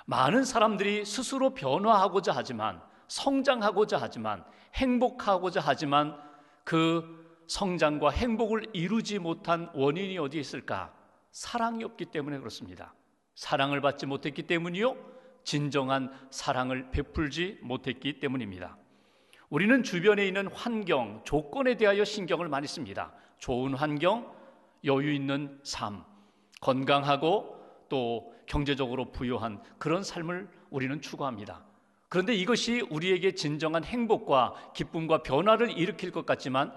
많은 사람들이 스스로 변화하고자 하지만, 성장하고자 하지만, 행복하고자 하지만 그 성장과 행복을 이루지 못한 원인이 어디에 있을까? 사랑이 없기 때문에 그렇습니다. 사랑을 받지 못했기 때문이요, 진정한 사랑을 베풀지 못했기 때문입니다. 우리는 주변에 있는 환경, 조건에 대하여 신경을 많이 씁니다. 좋은 환경, 여유 있는 삶, 건강하고 또 경제적으로 부유한 그런 삶을 우리는 추구합니다. 그런데 이것이 우리에게 진정한 행복과 기쁨과 변화를 일으킬 것 같지만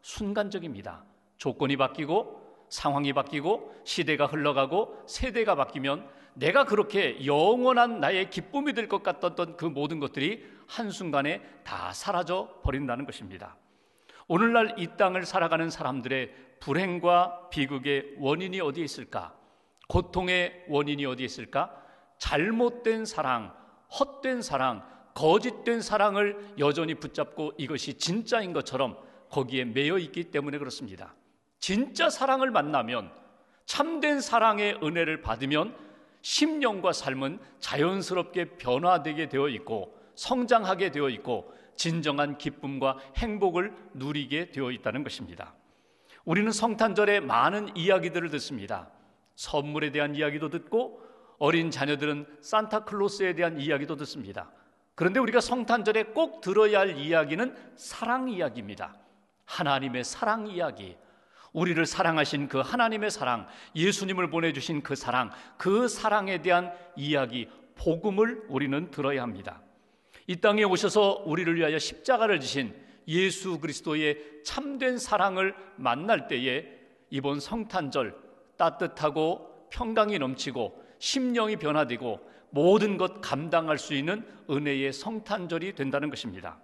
순간적입니다. 조건이 바뀌고 상황이 바뀌고 시대가 흘러가고 세대가 바뀌면 내가 그렇게 영원한 나의 기쁨이 될 것 같았던 그 모든 것들이 한순간에 다 사라져 버린다는 것입니다. 오늘날 이 땅을 살아가는 사람들의 불행과 비극의 원인이 어디에 있을까? 고통의 원인이 어디에 있을까? 잘못된 사랑, 헛된 사랑, 거짓된 사랑을 여전히 붙잡고 이것이 진짜인 것처럼 거기에 매여 있기 때문에 그렇습니다. 진짜 사랑을 만나면, 참된 사랑의 은혜를 받으면 심령과 삶은 자연스럽게 변화되게 되어 있고 성장하게 되어 있고 진정한 기쁨과 행복을 누리게 되어 있다는 것입니다. 우리는 성탄절에 많은 이야기들을 듣습니다. 선물에 대한 이야기도 듣고 어린 자녀들은 산타클로스에 대한 이야기도 듣습니다. 그런데 우리가 성탄절에 꼭 들어야 할 이야기는 사랑 이야기입니다. 하나님의 사랑 이야기, 우리를 사랑하신 그 하나님의 사랑, 예수님을 보내주신 그 사랑, 그 사랑에 대한 이야기, 복음을 우리는 들어야 합니다. 이 땅에 오셔서 우리를 위하여 십자가를 지신 예수 그리스도의 참된 사랑을 만날 때에 이번 성탄절 따뜻하고 평강이 넘치고 심령이 변화되고 모든 것 감당할 수 있는 은혜의 성탄절이 된다는 것입니다.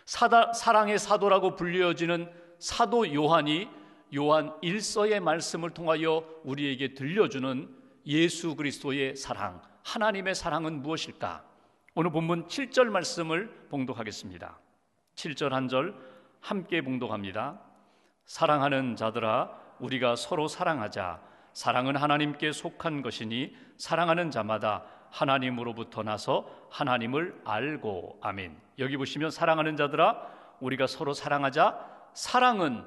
사랑의 사도라고 불려지는 사도 요한이 요한 1서의 말씀을 통하여 우리에게 들려주는 예수 그리스도의 사랑, 하나님의 사랑은 무엇일까? 오늘 본문 7절 말씀을 봉독하겠습니다. 7절 한 절 함께 봉독합니다. 사랑하는 자들아, 우리가 서로 사랑하자. 사랑은 하나님께 속한 것이니 사랑하는 자마다 하나님으로부터 나서 하나님을 알고. 아멘. 여기 보시면 사랑하는 자들아, 우리가 서로 사랑하자. 사랑은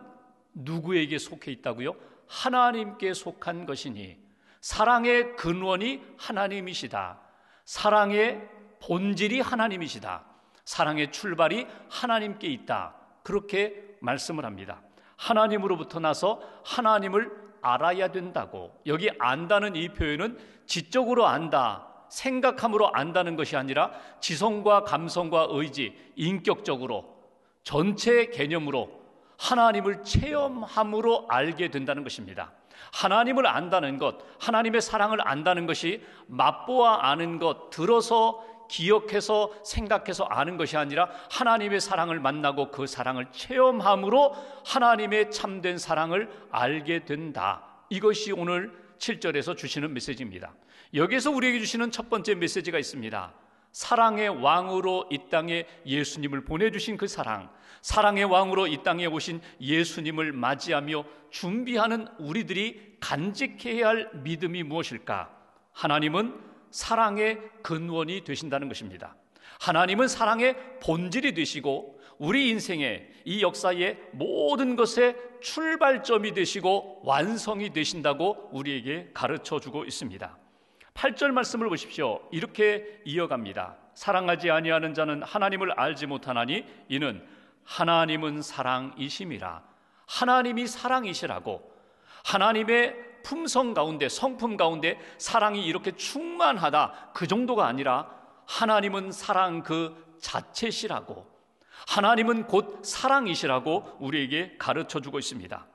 누구에게 속해 있다고요? 하나님께 속한 것이니, 사랑의 근원이 하나님이시다. 사랑의 본질이 하나님이시다. 사랑의 출발이 하나님께 있다. 그렇게 말씀을 합니다. 하나님으로부터 나서 하나님을 알아야 된다고. 여기 안다는 이 표현은 지적으로 안다, 생각함으로 안다는 것이 아니라 지성과 감성과 의지, 인격적으로 전체 개념으로 하나님을 체험함으로 알게 된다는 것입니다. 하나님을 안다는 것, 하나님의 사랑을 안다는 것이 맛보아 아는 것, 들어서 기억해서 생각해서 아는 것이 아니라 하나님의 사랑을 만나고 그 사랑을 체험함으로 하나님의 참된 사랑을 알게 된다. 이것이 오늘 7절에서 주시는 메시지입니다. 여기서 우리에게 주시는 첫 번째 메시지가 있습니다. 사랑의 왕으로 이 땅에 예수님을 보내주신 그 사랑, 사랑의 왕으로 이 땅에 오신 예수님을 맞이하며 준비하는 우리들이 간직해야 할 믿음이 무엇일까? 하나님은 사랑의 근원이 되신다는 것입니다. 하나님은 사랑의 본질이 되시고 우리 인생의 이 역사의 모든 것의 출발점이 되시고 완성이 되신다고 우리에게 가르쳐주고 있습니다. 8절 말씀을 보십시오. 이렇게 이어갑니다. 사랑하지 아니하는 자는 하나님을 알지 못하나니 이는 하나님은 사랑이심이라. 하나님이 사랑이시라고. 하나님의 품성 가운데, 성품 가운데 사랑이 이렇게 충만하다, 그 정도가 아니라 하나님은 사랑 그 자체시라고, 하나님은 곧 사랑이시라고 우리에게 가르쳐주고 있습니다.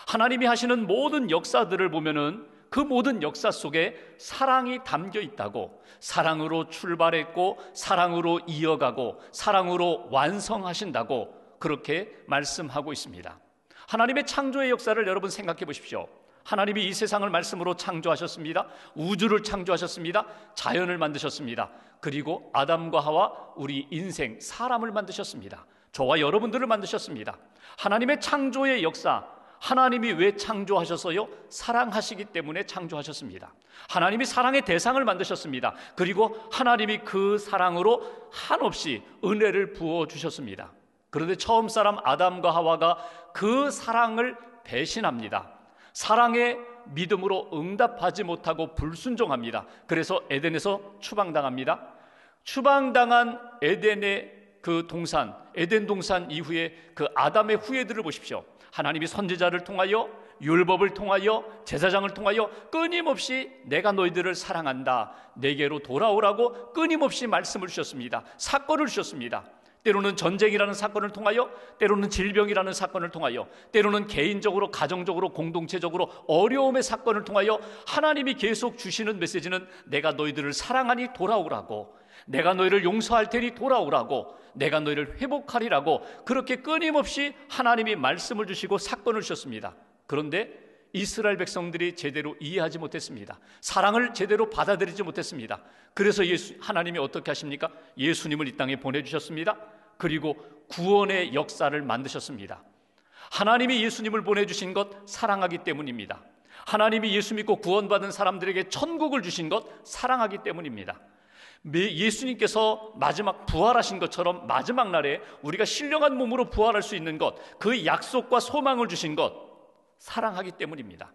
하나님이 하시는 모든 역사들을 보면은 그 모든 역사 속에 사랑이 담겨 있다고, 사랑으로 출발했고 사랑으로 이어가고 사랑으로 완성하신다고 그렇게 말씀하고 있습니다. 하나님의 창조의 역사를 여러분 생각해 보십시오. 하나님이 이 세상을 말씀으로 창조하셨습니다. 우주를 창조하셨습니다. 자연을 만드셨습니다. 그리고 아담과 하와, 우리 인생 사람을 만드셨습니다. 저와 여러분들을 만드셨습니다. 하나님의 창조의 역사, 하나님이 왜 창조하셨어요? 사랑하시기 때문에 창조하셨습니다. 하나님이 사랑의 대상을 만드셨습니다. 그리고 하나님이 그 사랑으로 한없이 은혜를 부어주셨습니다. 그런데 처음 사람 아담과 하와가 그 사랑을 배신합니다. 사랑의 믿음으로 응답하지 못하고 불순종합니다. 그래서 에덴에서 추방당합니다. 추방당한 에덴의 그 동산, 에덴 동산 이후에 그 아담의 후예들을 보십시오. 하나님이 선지자를 통하여, 율법을 통하여, 제사장을 통하여 끊임없이 내가 너희들을 사랑한다, 내게로 돌아오라고 끊임없이 말씀을 주셨습니다. 사건을 주셨습니다. 때로는 전쟁이라는 사건을 통하여, 때로는 질병이라는 사건을 통하여, 때로는 개인적으로, 가정적으로, 공동체적으로 어려움의 사건을 통하여 하나님이 계속 주시는 메시지는 내가 너희들을 사랑하니 돌아오라고, 내가 너희를 용서할 테니 돌아오라고, 내가 너희를 회복하리라고, 그렇게 끊임없이 하나님이 말씀을 주시고 사건을 주셨습니다. 그런데 이스라엘 백성들이 제대로 이해하지 못했습니다. 사랑을 제대로 받아들이지 못했습니다. 그래서 하나님이 어떻게 하십니까? 예수님을 이 땅에 보내주셨습니다. 그리고 구원의 역사를 만드셨습니다. 하나님이 예수님을 보내주신 것 사랑하기 때문입니다. 하나님이 예수 믿고 구원받은 사람들에게 천국을 주신 것 사랑하기 때문입니다. 예수님께서 마지막 부활하신 것처럼 마지막 날에 우리가 신령한 몸으로 부활할 수 있는 것, 그 약속과 소망을 주신 것 사랑하기 때문입니다.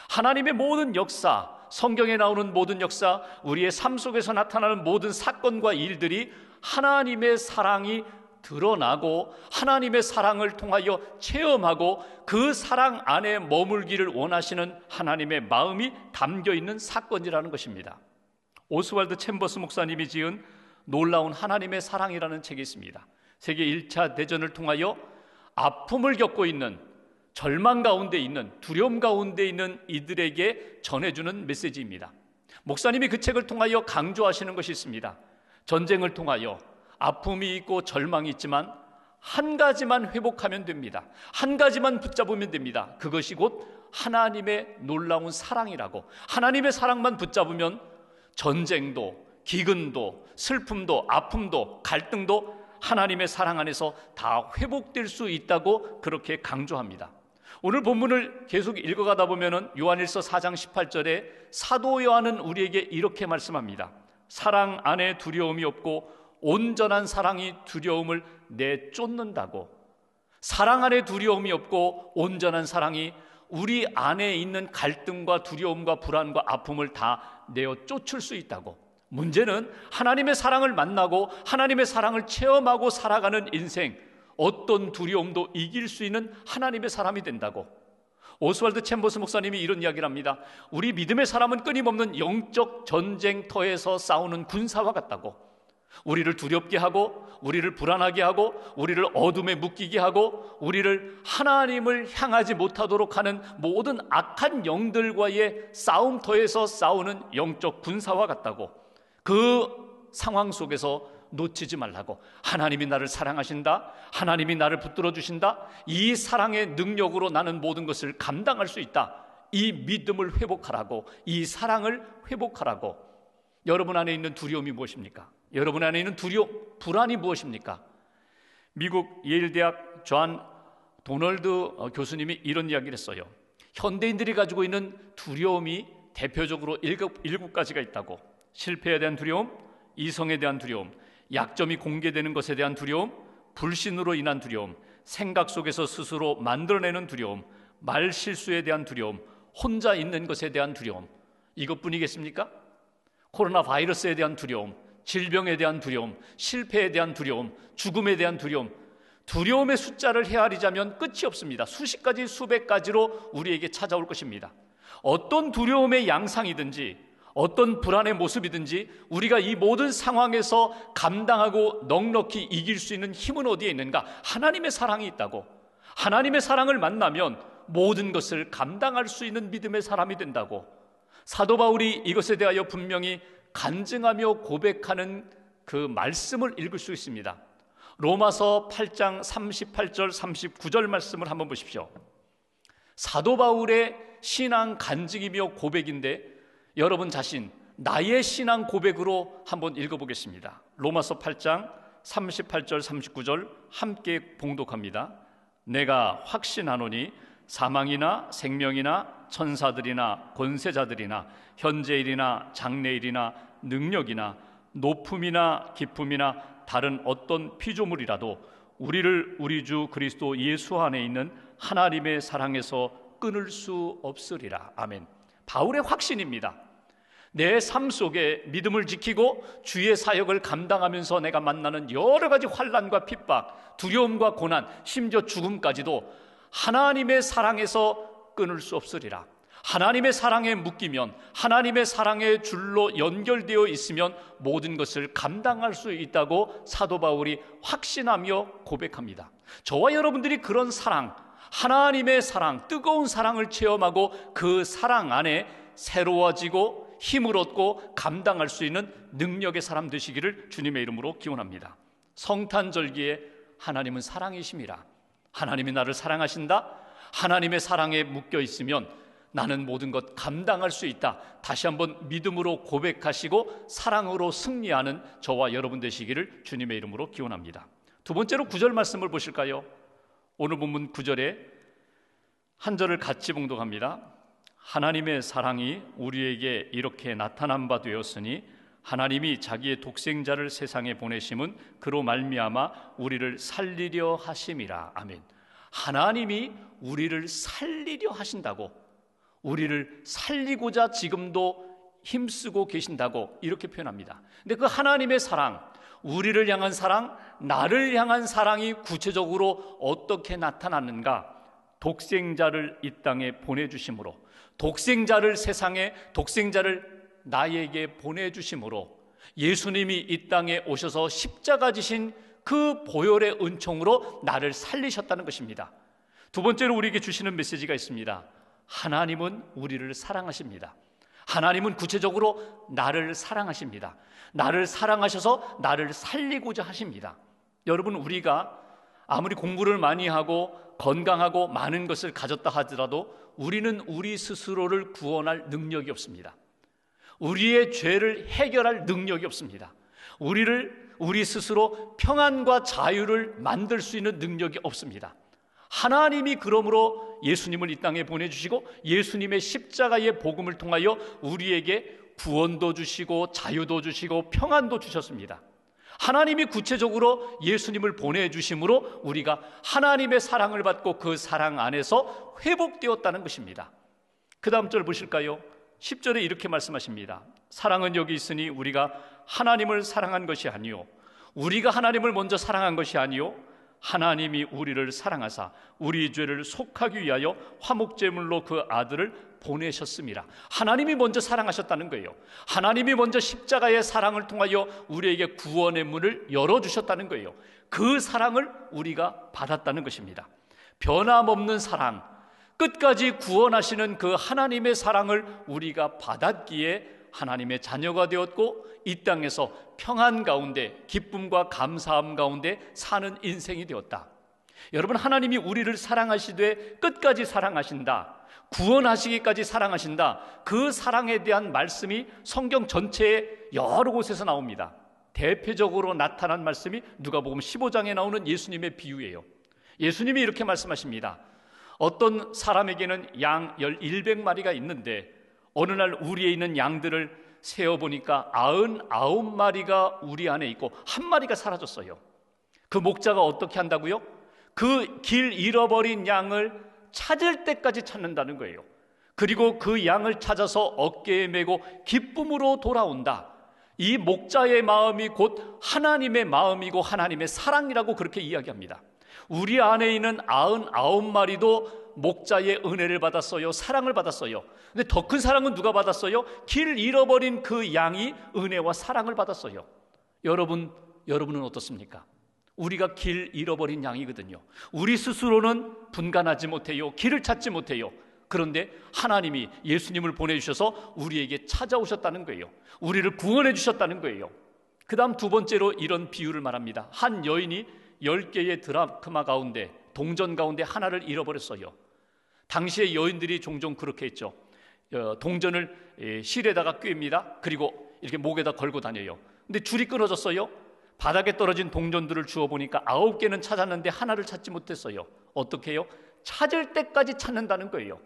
하나님의 모든 역사, 성경에 나오는 모든 역사, 우리의 삶 속에서 나타나는 모든 사건과 일들이 하나님의 사랑이 드러나고 하나님의 사랑을 통하여 체험하고 그 사랑 안에 머물기를 원하시는 하나님의 마음이 담겨있는 사건이라는 것입니다. 오스왈드 챔버스 목사님이 지은 놀라운 하나님의 사랑이라는 책이 있습니다. 세계 1차 대전을 통하여 아픔을 겪고 있는, 절망 가운데 있는, 두려움 가운데 있는 이들에게 전해주는 메시지입니다. 목사님이 그 책을 통하여 강조하시는 것이 있습니다. 전쟁을 통하여 아픔이 있고 절망이 있지만 한 가지만 회복하면 됩니다. 한 가지만 붙잡으면 됩니다. 그것이 곧 하나님의 놀라운 사랑이라고. 하나님의 사랑만 붙잡으면 전쟁도, 기근도, 슬픔도, 아픔도, 갈등도 하나님의 사랑 안에서 다 회복될 수 있다고 그렇게 강조합니다. 오늘 본문을 계속 읽어가다 보면은 요한일서 4장 18절에 사도 요한은 우리에게 이렇게 말씀합니다. 사랑 안에 두려움이 없고 온전한 사랑이 두려움을 내쫓는다고. 사랑 안에 두려움이 없고 온전한 사랑이 우리 안에 있는 갈등과 두려움과 불안과 아픔을 다 내어 쫓을 수 있다고. 문제는 하나님의 사랑을 만나고 하나님의 사랑을 체험하고 살아가는 인생, 어떤 두려움도 이길 수 있는 하나님의 사람이 된다고. 오스왈드 챔버스 목사님이 이런 이야기를 합니다. 우리 믿음의 사람은 끊임없는 영적 전쟁터에서 싸우는 군사와 같다고. 우리를 두렵게 하고, 우리를 불안하게 하고, 우리를 어둠에 묶이게 하고, 우리를 하나님을 향하지 못하도록 하는 모든 악한 영들과의 싸움터에서 싸우는 영적 군사와 같다고. 그 상황 속에서 놓치지 말라고. 하나님이 나를 사랑하신다, 하나님이 나를 붙들어 주신다, 이 사랑의 능력으로 나는 모든 것을 감당할 수 있다, 이 믿음을 회복하라고, 이 사랑을 회복하라고. 여러분 안에 있는 두려움이 무엇입니까? 여러분 안에 있는 두려움, 불안이 무엇입니까? 미국 예일대학 존 도널드 교수님이 이런 이야기를 했어요. 현대인들이 가지고 있는 두려움이 대표적으로 7가지가 있다고. 실패에 대한 두려움, 이성에 대한 두려움, 약점이 공개되는 것에 대한 두려움, 불신으로 인한 두려움, 생각 속에서 스스로 만들어내는 두려움, 말 실수에 대한 두려움, 혼자 있는 것에 대한 두려움. 이것뿐이겠습니까? 코로나 바이러스에 대한 두려움, 질병에 대한 두려움, 실패에 대한 두려움, 죽음에 대한 두려움. 두려움의 숫자를 헤아리자면 끝이 없습니다. 수십 가지, 수백 가지로 우리에게 찾아올 것입니다. 어떤 두려움의 양상이든지, 어떤 불안의 모습이든지 우리가 이 모든 상황에서 감당하고 넉넉히 이길 수 있는 힘은 어디에 있는가? 하나님의 사랑이 있다고. 하나님의 사랑을 만나면 모든 것을 감당할 수 있는 믿음의 사람이 된다고. 사도 바울이 이것에 대하여 분명히 간증하며 고백하는 그 말씀을 읽을 수 있습니다. 로마서 8장 38절 39절 말씀을 한번 보십시오. 사도 바울의 신앙 간증이며 고백인데 여러분 자신, 나의 신앙 고백으로 한번 읽어보겠습니다. 로마서 8장 38절 39절 함께 봉독합니다. 내가 확신하노니 사망이나 생명이나 천사들이나 권세자들이나 현재일이나 장래일이나 능력이나 높음이나 깊음이나 다른 어떤 피조물이라도 우리를 우리 주 그리스도 예수 안에 있는 하나님의 사랑에서 끊을 수 없으리라. 아멘. 바울의 확신입니다. 내 삶 속에 믿음을 지키고 주의 사역을 감당하면서 내가 만나는 여러 가지 환난과 핍박, 두려움과 고난, 심지어 죽음까지도 하나님의 사랑에서 끊을 수 없으리라. 하나님의 사랑에 묶이면, 하나님의 사랑의 줄로 연결되어 있으면 모든 것을 감당할 수 있다고 사도 바울이 확신하며 고백합니다. 저와 여러분들이 그런 사랑, 하나님의 사랑, 뜨거운 사랑을 체험하고 그 사랑 안에 새로워지고 힘을 얻고 감당할 수 있는 능력의 사람 되시기를 주님의 이름으로 기원합니다. 성탄절기에 하나님은 사랑이심이라. 하나님이 나를 사랑하신다. 하나님의 사랑에 묶여 있으면 나는 모든 것 감당할 수 있다. 다시 한번 믿음으로 고백하시고 사랑으로 승리하는 저와 여러분 되시기를 주님의 이름으로 기원합니다. 두 번째로 9절 말씀을 보실까요? 오늘 본문 9절에 한 절을 같이 봉독합니다. 하나님의 사랑이 우리에게 이렇게 나타난 바 되었으니 하나님이 자기의 독생자를 세상에 보내심은 그로 말미암아 우리를 살리려 하심이라. 아멘. 하나님이 우리를 살리려 하신다고, 우리를 살리고자 지금도 힘쓰고 계신다고 이렇게 표현합니다. 근데 그 하나님의 사랑, 우리를 향한 사랑, 나를 향한 사랑이 구체적으로 어떻게 나타났는가? 독생자를 이 땅에 보내주심으로, 독생자를 세상에, 독생자를 나에게 보내주심으로, 예수님이 이 땅에 오셔서 십자가 지신 그 보혈의 은총으로 나를 살리셨다는 것입니다. 두 번째로 우리에게 주시는 메시지가 있습니다. 하나님은 우리를 사랑하십니다. 하나님은 구체적으로 나를 사랑하십니다. 나를 사랑하셔서 나를 살리고자 하십니다. 여러분, 우리가 아무리 공부를 많이 하고 건강하고 많은 것을 가졌다 하더라도 우리는 우리 스스로를 구원할 능력이 없습니다. 우리의 죄를 해결할 능력이 없습니다. 우리 스스로 평안과 자유를 만들 수 있는 능력이 없습니다. 하나님이 그러므로 예수님을 이 땅에 보내주시고 예수님의 십자가의 복음을 통하여 우리에게 구원도 주시고 자유도 주시고 평안도 주셨습니다. 하나님이 구체적으로 예수님을 보내주심으로 우리가 하나님의 사랑을 받고 그 사랑 안에서 회복되었다는 것입니다. 그 다음 절 보실까요? 10절에 이렇게 말씀하십니다. 사랑은 여기 있으니 우리가 하나님을 사랑한 것이 아니요 우리가 하나님을 먼저 사랑한 것이 아니요 하나님이 우리를 사랑하사 우리 죄를 속하기 위하여 화목제물로 그 아들을 보내셨습니다. 하나님이 먼저 사랑하셨다는 거예요. 하나님이 먼저 십자가의 사랑을 통하여 우리에게 구원의 문을 열어주셨다는 거예요. 그 사랑을 우리가 받았다는 것입니다. 변함없는 사랑, 끝까지 구원하시는 그 하나님의 사랑을 우리가 받았기에 하나님의 자녀가 되었고 이 땅에서 평안 가운데 기쁨과 감사함 가운데 사는 인생이 되었다. 여러분, 하나님이 우리를 사랑하시되 끝까지 사랑하신다, 구원하시기까지 사랑하신다, 그 사랑에 대한 말씀이 성경 전체에 여러 곳에서 나옵니다. 대표적으로 나타난 말씀이 누가복음 15장에 나오는 예수님의 비유예요. 예수님이 이렇게 말씀하십니다. 어떤 사람에게는 양 100마리가 있는데 어느 날 우리에 있는 양들을 세어보니까 99마리가 우리 안에 있고 한 마리가 사라졌어요. 그 목자가 어떻게 한다고요? 그 길 잃어버린 양을 찾을 때까지 찾는다는 거예요. 그리고 그 양을 찾아서 어깨에 메고 기쁨으로 돌아온다. 이 목자의 마음이 곧 하나님의 마음이고 하나님의 사랑이라고 그렇게 이야기합니다. 우리 안에 있는 99마리도 목자의 은혜를 받았어요. 사랑을 받았어요. 근데 더 큰 사랑은 누가 받았어요? 길 잃어버린 그 양이 은혜와 사랑을 받았어요. 여러분은 어떻습니까? 우리가 길 잃어버린 양이거든요. 우리 스스로는 분간하지 못해요. 길을 찾지 못해요. 그런데 하나님이 예수님을 보내주셔서 우리에게 찾아오셨다는 거예요. 우리를 구원해 주셨다는 거예요. 그 다음 두 번째로 이런 비유를 말합니다. 한 여인이 10개의 드라크마 가운데, 동전 가운데 하나를 잃어버렸어요. 당시의 여인들이 종종 그렇게 했죠. 동전을 실에다가 꿰입니다. 그리고 이렇게 목에다 걸고 다녀요. 근데 줄이 끊어졌어요. 바닥에 떨어진 동전들을 주워보니까 9개는 찾았는데 하나를 찾지 못했어요. 어떻게 해요? 찾을 때까지 찾는다는 거예요.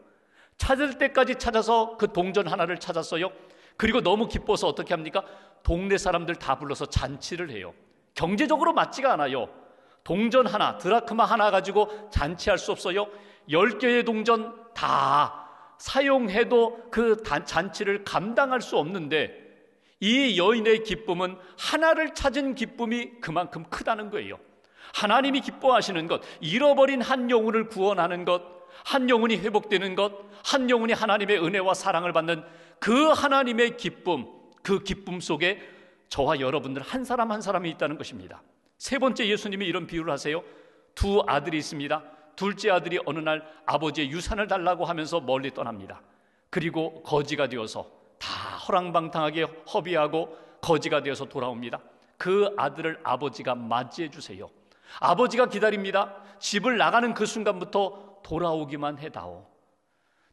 찾을 때까지 찾아서 그 동전 하나를 찾았어요. 그리고 너무 기뻐서 어떻게 합니까? 동네 사람들 다 불러서 잔치를 해요. 경제적으로 맞지가 않아요. 동전 하나, 드라크마 하나 가지고 잔치할 수 없어요. 10개의 동전 다 사용해도 그 잔치를 감당할 수 없는데, 이 여인의 기쁨은 하나를 찾은 기쁨이 그만큼 크다는 거예요. 하나님이 기뻐하시는 것, 잃어버린 한 영혼을 구원하는 것, 한 영혼이 회복되는 것, 한 영혼이 하나님의 은혜와 사랑을 받는 그 하나님의 기쁨, 그 기쁨 속에 저와 여러분들 한 사람 한 사람이 있다는 것입니다. 세 번째, 예수님이 이런 비유를 하세요. 두 아들이 있습니다. 둘째 아들이 어느 날 아버지의 유산을 달라고 하면서 멀리 떠납니다. 그리고 거지가 되어서 다 허랑방탕하게 허비하고 거지가 되어서 돌아옵니다. 그 아들을 아버지가 맞이해 주세요. 아버지가 기다립니다. 집을 나가는 그 순간부터 돌아오기만 해다오.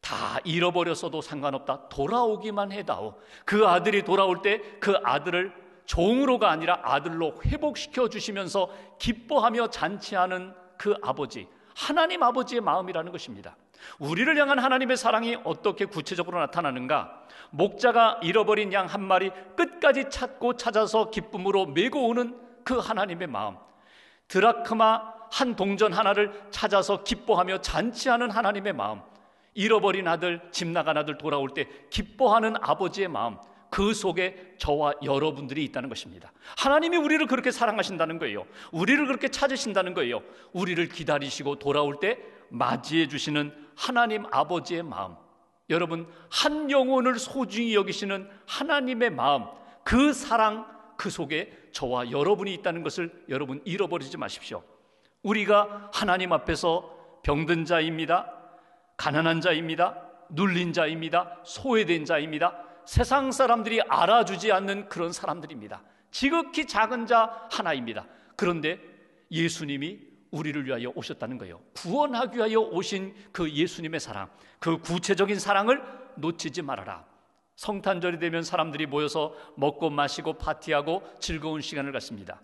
다 잃어버렸어도 상관없다. 돌아오기만 해다오. 그 아들이 돌아올 때 그 아들을 종으로가 아니라 아들로 회복시켜 주시면서 기뻐하며 잔치하는 그 아버지, 하나님 아버지의 마음이라는 것입니다. 우리를 향한 하나님의 사랑이 어떻게 구체적으로 나타나는가? 목자가 잃어버린 양 한 마리 끝까지 찾고 찾아서 기쁨으로 메고 오는 그 하나님의 마음, 드라크마 한 동전 하나를 찾아서 기뻐하며 잔치하는 하나님의 마음, 잃어버린 아들, 집 나간 아들 돌아올 때 기뻐하는 아버지의 마음, 그 속에 저와 여러분들이 있다는 것입니다. 하나님이 우리를 그렇게 사랑하신다는 거예요. 우리를 그렇게 찾으신다는 거예요. 우리를 기다리시고 돌아올 때 맞이해 주시는 하나님 아버지의 마음, 여러분, 한 영혼을 소중히 여기시는 하나님의 마음, 그 사랑, 그 속에 저와 여러분이 있다는 것을 여러분 잃어버리지 마십시오. 우리가 하나님 앞에서 병든 자입니다. 가난한 자입니다. 눌린 자입니다. 소외된 자입니다. 세상 사람들이 알아주지 않는 그런 사람들입니다. 지극히 작은 자 하나입니다. 그런데 예수님이 우리를 위하여 오셨다는 거예요. 구원하기 위하여 오신 그 예수님의 사랑, 그 구체적인 사랑을 놓치지 말아라. 성탄절이 되면 사람들이 모여서 먹고 마시고 파티하고 즐거운 시간을 갖습니다.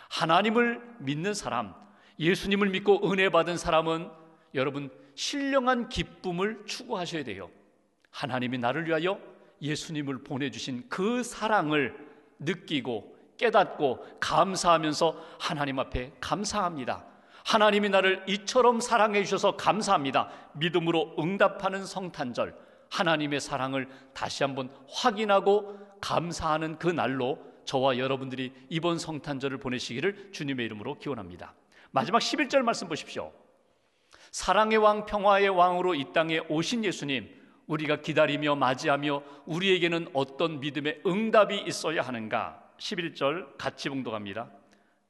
하나님을 믿는 사람, 예수님을 믿고 은혜 받은 사람은 여러분 신령한 기쁨을 추구하셔야 돼요. 하나님이 나를 위하여 예수님을 보내주신 그 사랑을 느끼고 깨닫고 감사하면서 하나님 앞에 감사합니다. 하나님이 나를 이처럼 사랑해 주셔서 감사합니다. 믿음으로 응답하는 성탄절, 하나님의 사랑을 다시 한번 확인하고 감사하는 그 날로 저와 여러분들이 이번 성탄절을 보내시기를 주님의 이름으로 기원합니다. 마지막 11절 말씀 보십시오. 사랑의 왕, 평화의 왕으로 이 땅에 오신 예수님, 우리가 기다리며 맞이하며 우리에게는 어떤 믿음의 응답이 있어야 하는가? 11절 같이 봉독합니다.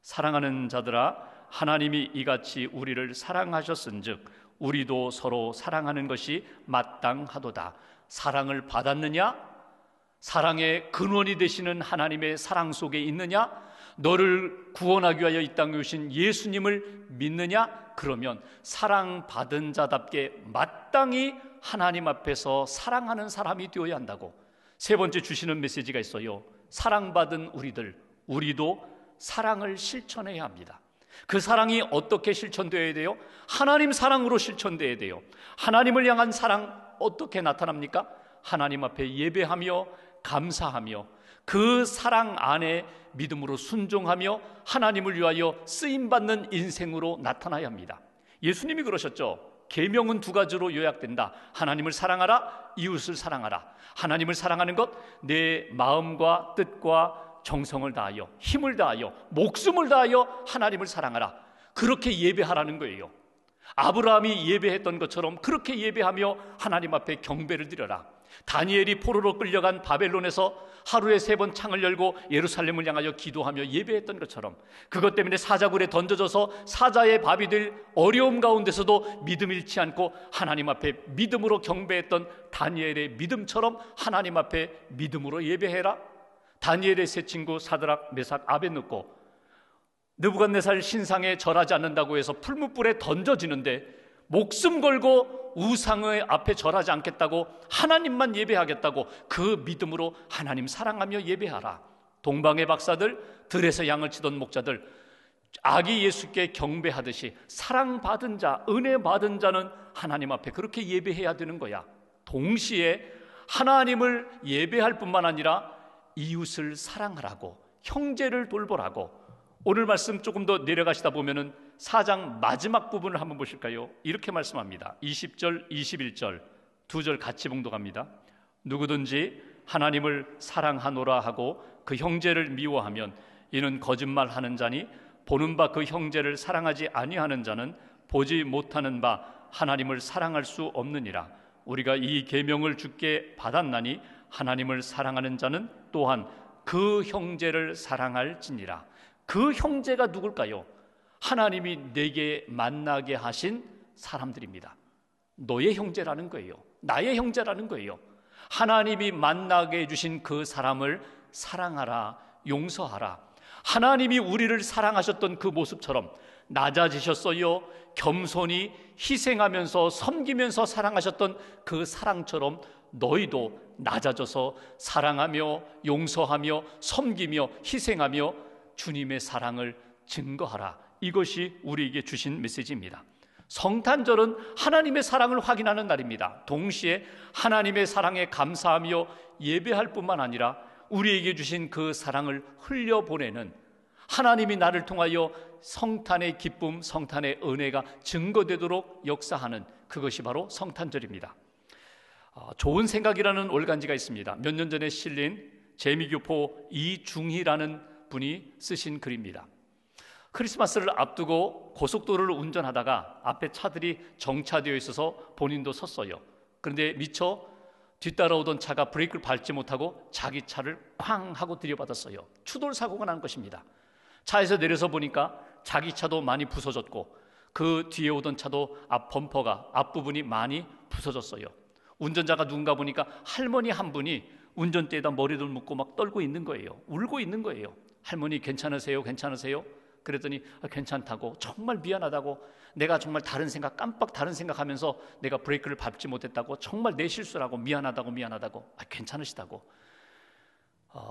사랑하는 자들아, 하나님이 이같이 우리를 사랑하셨은즉 우리도 서로 사랑하는 것이 마땅하도다. 사랑을 받았느냐? 사랑의 근원이 되시는 하나님의 사랑 속에 있느냐? 너를 구원하기 위하여 이 땅에 오신 예수님을 믿느냐? 그러면 사랑받은 자답게 마땅히 하나님 앞에서 사랑하는 사람이 되어야 한다고. 세 번째 주시는 메시지가 있어요. 사랑받은 우리도 사랑을 실천해야 합니다. 그 사랑이 어떻게 실천되어야 돼요? 하나님 사랑으로 실천되어야 돼요. 하나님을 향한 사랑 어떻게 나타납니까? 하나님 앞에 예배하며 감사하며 그 사랑 안에 믿음으로 순종하며 하나님을 위하여 쓰임받는 인생으로 나타나야 합니다. 예수님이 그러셨죠. 계명은 두 가지로 요약된다. 하나님을 사랑하라, 이웃을 사랑하라. 하나님을 사랑하는 것, 내 마음과 뜻과 정성을 다하여, 힘을 다하여, 목숨을 다하여 하나님을 사랑하라. 그렇게 예배하라는 거예요. 아브라함이 예배했던 것처럼 그렇게 예배하며 하나님 앞에 경배를 드려라. 다니엘이 포로로 끌려간 바벨론에서 하루에 3번 창을 열고 예루살렘을 향하여 기도하며 예배했던 것처럼, 그것 때문에 사자굴에 던져져서 사자의 밥이 될 어려움 가운데서도 믿음 잃지 않고 하나님 앞에 믿음으로 경배했던 다니엘의 믿음처럼 하나님 앞에 믿음으로 예배해라. 다니엘의 세 친구 사드락, 메삭, 아벳느고, 느부갓네살 신상에 절하지 않는다고 해서 풀무불에 던져지는데 목숨 걸고 우상의 앞에 절하지 않겠다고, 하나님만 예배하겠다고 그 믿음으로 하나님 사랑하며 예배하라. 동방의 박사들, 들에서 양을 치던 목자들, 아기 예수께 경배하듯이 사랑받은 자, 은혜 받은 자는 하나님 앞에 그렇게 예배해야 되는 거야. 동시에 하나님을 예배할 뿐만 아니라 이웃을 사랑하라고, 형제를 돌보라고. 오늘 말씀 조금 더 내려가시다 보면은 4장 마지막 부분을 한번 보실까요? 이렇게 말씀합니다. 20절, 21절 두 절 같이 봉독합니다. 누구든지 하나님을 사랑하노라 하고 그 형제를 미워하면 이는 거짓말하는 자니 보는 바 그 형제를 사랑하지 아니하는 자는 보지 못하는 바 하나님을 사랑할 수 없느니라. 우리가 이 계명을 주께 받았나니 하나님을 사랑하는 자는 또한 그 형제를 사랑할지니라. 그 형제가 누굴까요? 하나님이 내게 만나게 하신 사람들입니다. 너의 형제라는 거예요. 나의 형제라는 거예요. 하나님이 만나게 해주신 그 사람을 사랑하라, 용서하라. 하나님이 우리를 사랑하셨던 그 모습처럼 낮아지셨어요. 겸손히 희생하면서 섬기면서 사랑하셨던 그 사랑처럼 너희도 낮아져서 사랑하며 용서하며 섬기며 희생하며 주님의 사랑을 증거하라. 이것이 우리에게 주신 메시지입니다. 성탄절은 하나님의 사랑을 확인하는 날입니다. 동시에 하나님의 사랑에 감사하며 예배할 뿐만 아니라 우리에게 주신 그 사랑을 흘려보내는, 하나님이 나를 통하여 성탄의 기쁨, 성탄의 은혜가 증거되도록 역사하는, 그것이 바로 성탄절입니다. 좋은 생각이라는 월간지가 있습니다. 몇 년 전에 실린 재미교포 이중희라는 분이 쓰신 글입니다. 크리스마스를 앞두고 고속도로를 운전하다가 앞에 차들이 정차되어 있어서 본인도 섰어요. 그런데 미처 뒤따라오던 차가 브레이크를 밟지 못하고 자기 차를 쾅 하고 들이받았어요. 추돌 사고가 난 것입니다. 차에서 내려서 보니까 자기 차도 많이 부서졌고 그 뒤에 오던 차도 앞 범퍼가 앞부분이 많이 부서졌어요. 운전자가 누군가 보니까 할머니 한 분이 운전대에다 머리를 묶고 막 떨고 있는 거예요. 울고 있는 거예요. 할머니 괜찮으세요? 괜찮으세요? 그랬더니 괜찮다고, 정말 미안하다고, 내가 정말 깜빡 다른 생각하면서 내가 브레이크를 밟지 못했다고, 정말 내 실수라고, 미안하다고 괜찮으시다고.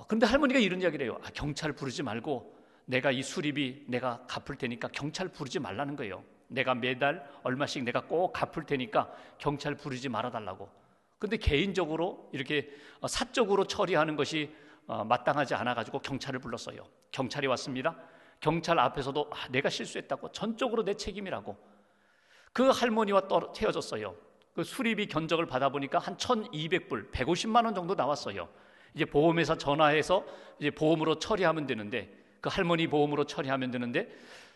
근데 할머니가 이런 이야기를 해요. 경찰 부르지 말고 내가 이 수리비 내가 갚을 테니까 경찰 부르지 말라는 거예요. 내가 매달 얼마씩 내가 꼭 갚을 테니까 경찰 부르지 말아달라고. 근데 개인적으로 이렇게 사적으로 처리하는 것이 마땅하지 않아가지고 경찰을 불렀어요. 경찰이 왔습니다. 경찰 앞에서도 내가 실수했다고, 전적으로 내 책임이라고. 그 할머니와 헤어졌어요. 그 수리비 견적을 받아보니까 한 1,200불, 150만 원 정도 나왔어요. 이제 보험회사 전화해서 이제 보험으로 처리하면 되는데, 그 할머니 보험으로 처리하면 되는데,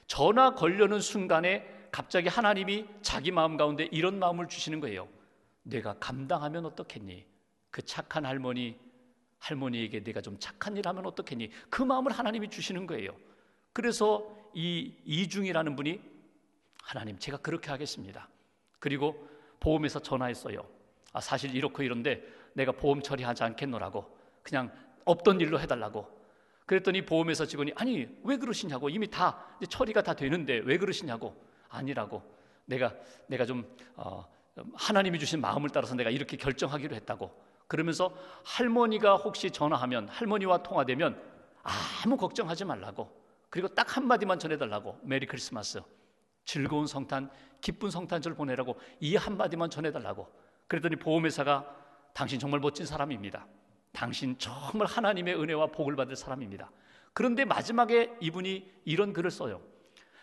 전화 걸려는 순간에 갑자기 하나님이 자기 마음 가운데 이런 마음을 주시는 거예요. 내가 감당하면 어떻겠니? 그 착한 할머니에게 내가 좀 착한 일 하면 어떻겠니? 그 마음을 하나님이 주시는 거예요. 그래서 이 이중이라는 분이, 하나님 제가 그렇게 하겠습니다. 그리고 보험회사 전화했어요. 사실 이렇고 이런데 내가 보험 처리하지 않겠노라고, 그냥 없던 일로 해달라고. 그랬더니 보험회사 직원이 아니 왜 그러시냐고, 이미 다 처리가 다 되는데 왜 그러시냐고. 아니라고, 내가 좀 하나님이 주신 마음을 따라서 내가 이렇게 결정하기로 했다고. 그러면서 할머니가 혹시 전화하면, 할머니와 통화되면 아무 걱정하지 말라고, 그리고 딱 한마디만 전해달라고, 메리 크리스마스, 즐거운 성탄, 기쁜 성탄절 보내라고 이 한마디만 전해달라고. 그랬더니 보험회사가 당신 정말 멋진 사람입니다, 당신 정말 하나님의 은혜와 복을 받을 사람입니다. 그런데 마지막에 이분이 이런 글을 써요.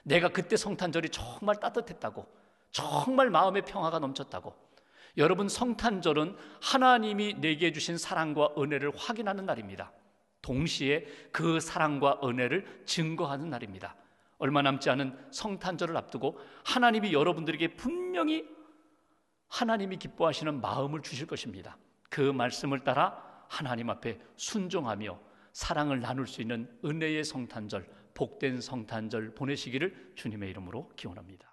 내가 그때 성탄절이 정말 따뜻했다고, 정말 마음의 평화가 넘쳤다고. 여러분, 성탄절은 하나님이 내게 주신 사랑과 은혜를 확인하는 날입니다. 동시에 그 사랑과 은혜를 증거하는 날입니다. 얼마 남지 않은 성탄절을 앞두고 하나님이 여러분들에게 분명히 하나님이 기뻐하시는 마음을 주실 것입니다. 그 말씀을 따라 하나님 앞에 순종하며 사랑을 나눌 수 있는 은혜의 성탄절, 복된 성탄절 보내시기를 주님의 이름으로 기원합니다.